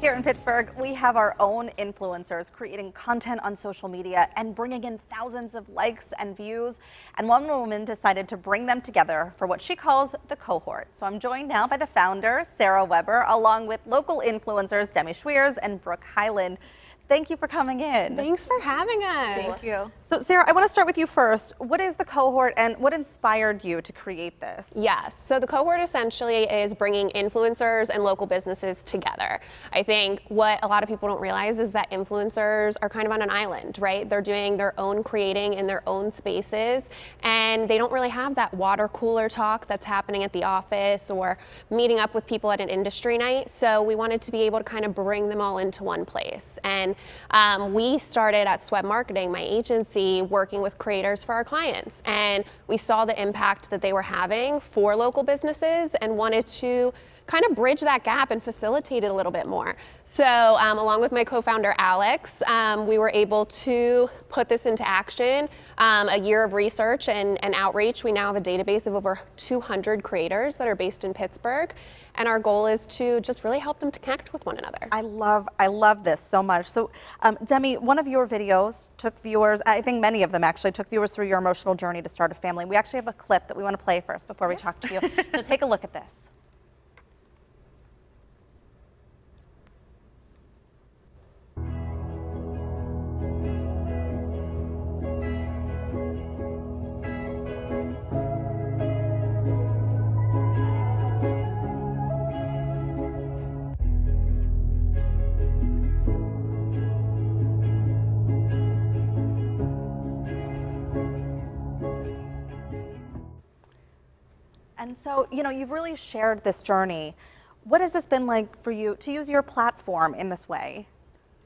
Here in Pittsburgh, we have our own influencers creating content on social media and bringing in thousands of likes and views. And one woman decided to bring them together for what she calls the cohort. So I'm joined now by the founder, Sarah Weber, along with local influencers, Demi Schweers and Brooke Highland. Thank you for coming in. Thanks for having us. Thank you. So Sarah, I want to start with you first. What is the cohort and what inspired you to create this? Yes, so the cohort essentially is bringing influencers and local businesses together. I think what a lot of people don't realize is that influencers are kind of on an island, right? They're doing their own creating in their own spaces, and they don't really have that water cooler talk that's happening at the office or meeting up with people at an industry night. So we wanted to be able to kind of bring them all into one place. And we started at Sweat Marketing, my agency, working with creators for our clients. And we saw the impact that they were having for local businesses and wanted to kind of bridge that gap and facilitate it a little bit more. So along with my co-founder, Alex, we were able to put this into action. A year of research and outreach. We now have a database of over 200 creators that are based in Pittsburgh. And our goal is to just really help them to connect with one another. I love this so much. So Demi, one of your videos took viewers, I think many of them actually, took viewers through your emotional journey to start a family. We actually have a clip that we want to play first before we talk to you. So take a look at this. And so, you know, you've really shared this journey. What has this been like for you to use your platform in this way?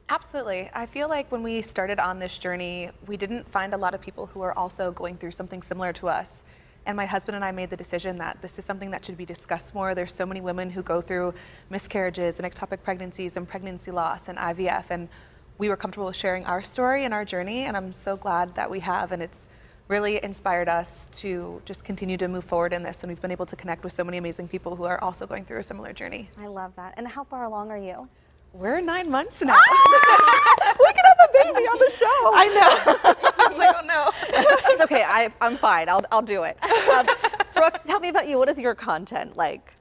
Absolutely. I feel like when we started on this journey, we didn't find a lot of people who are also going through something similar to us. And my husband and I made the decision that this is something that should be discussed more. There's so many women who go through miscarriages and ectopic pregnancies and pregnancy loss and IVF. And we were comfortable with sharing our story and our journey. And I'm so glad that we have. And it's really inspired us to just continue to move forward in this. And we've been able to connect with so many amazing people who are also going through a similar journey. I love that. And how far along are you? We're 9 months now. We can have a baby on the show. I know. I was like, oh no. It's okay. I'm fine. I'll do it. Brooke, tell me about you. What is your content like?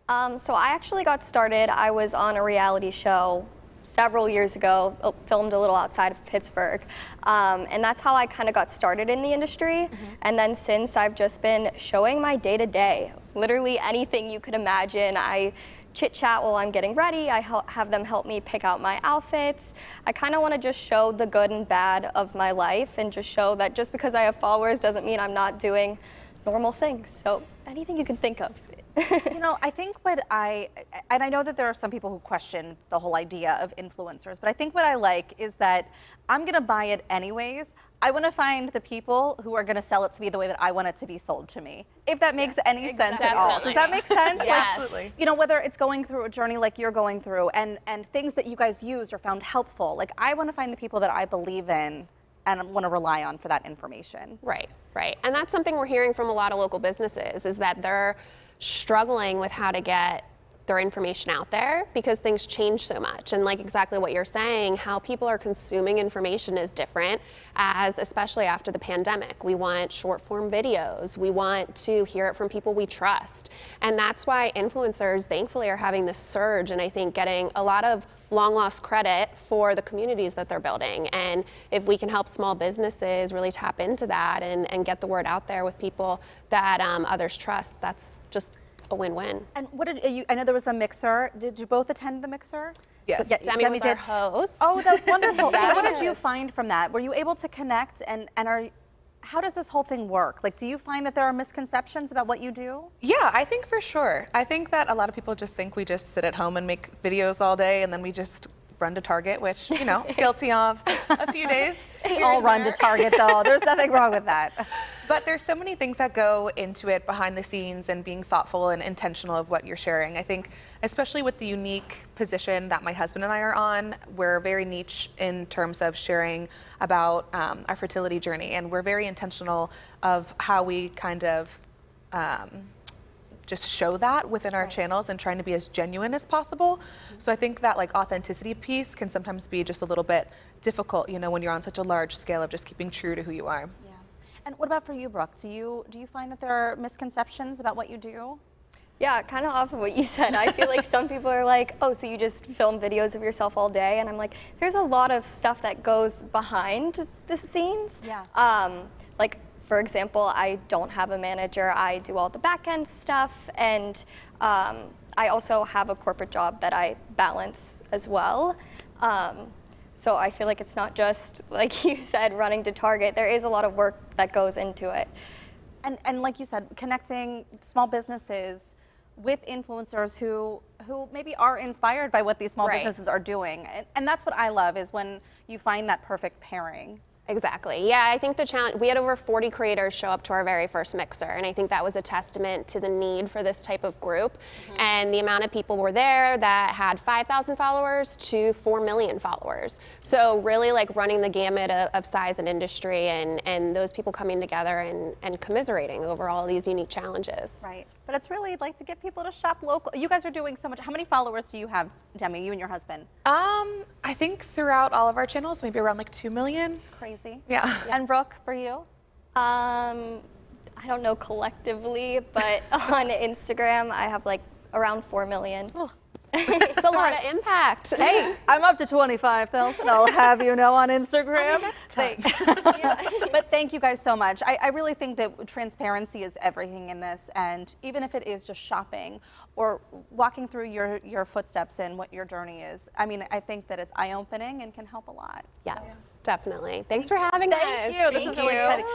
So I actually got started. I was on a reality show several years ago, filmed a little outside of Pittsburgh. And that's how I kind of got started in the industry. And then since, I've just been showing my day-to-day, literally anything you could imagine. I chit chat while I'm getting ready. I have them help me pick out my outfits. I kind of want to just show the good and bad of my life and just show that just because I have followers doesn't mean I'm not doing normal things. So anything you can think of. You know, I think and I know that there are some people who question the whole idea of influencers, but I think what I like is that I'm going to buy it anyways. I want to find the people who are going to sell it to me the way that I want it to be sold to me, if that makes any sense at all. Does that make sense? Yes. Like, Absolutely. you know, whether it's going through a journey like you're going through and things that you guys used or found helpful, like I want to find the people that I believe in and want to rely on for that information. Right, right. And that's something we're hearing from a lot of local businesses, is that they're struggling with how to get their information out there because things change so much. And like exactly what you're saying, how people are consuming information is different, as especially after the pandemic. We want short form videos. We want to hear it from people we trust. And that's why influencers, thankfully, are having this surge, and I think getting a lot of long lost credit for the communities that they're building. And if we can help small businesses really tap into that and get the word out there with people that others trust, that's just a win-win. And what did you, I know there was a mixer. Did you both attend the mixer? Yes. Yeah, Demi was our host. Oh, that's wonderful. So what did you Yes. find from that? Were you able to connect how does this whole thing work? Like, do you find that there are misconceptions about what you do? Yeah, I think for sure. I think that a lot of people just think we just sit at home and make videos all day and then we just run to Target, which, you know, guilty of a few days. We all run to Target though. There's nothing wrong with that. But there's so many things that go into it behind the scenes and being thoughtful and intentional of what you're sharing. I think, especially with the unique position that my husband and I are on, we're very niche in terms of sharing about our fertility journey. And we're very intentional of how we kind of just show that within our channels and trying to be as genuine as possible. So I think that like authenticity piece can sometimes be just a little bit difficult, you know, when you're on such a large scale of just keeping true to who you are. Yeah. And what about for you, Brooke? Do you find that there are misconceptions about what you do? Yeah, kind of off of what you said. I feel like some people are like, oh, so you just film videos of yourself all day? And I'm like, there's a lot of stuff that goes behind the scenes. Yeah. Like, for example, I don't have a manager. I do all the back end stuff. And I also have a corporate job that I balance as well. So I feel like it's not just, like you said, running to Target. There is a lot of work that goes into it. And like you said, connecting small businesses with influencers who maybe are inspired by what these small businesses are doing. And that's what I love, is when you find that perfect pairing. Exactly. Yeah, I think the challenge, we had over 40 creators show up to our very first mixer, and I think that was a testament to the need for this type of group. And the amount of people were there that had 5,000 followers to 4 million followers. So really like running the gamut of size and industry, and those people coming together and commiserating over all these unique challenges. Right. But it's really like to get people to shop local. You guys are doing so much. How many followers do you have, Demi, you and your husband? I think throughout all of our channels, maybe around like 2 million. It's crazy. Yeah. And Brooke, for you? I don't know collectively, but on Instagram, I have like around 4 million. It's a lot of impact. Hey, I'm up to 25,000. I'll have you know on Instagram. But thank you guys so much. I really think that transparency is everything in this, and even if it is just shopping or walking through your footsteps and what your journey is, I mean, I think that it's eye-opening and can help a lot. Yes, definitely. Thanks for having us. Thank you. This is really exciting.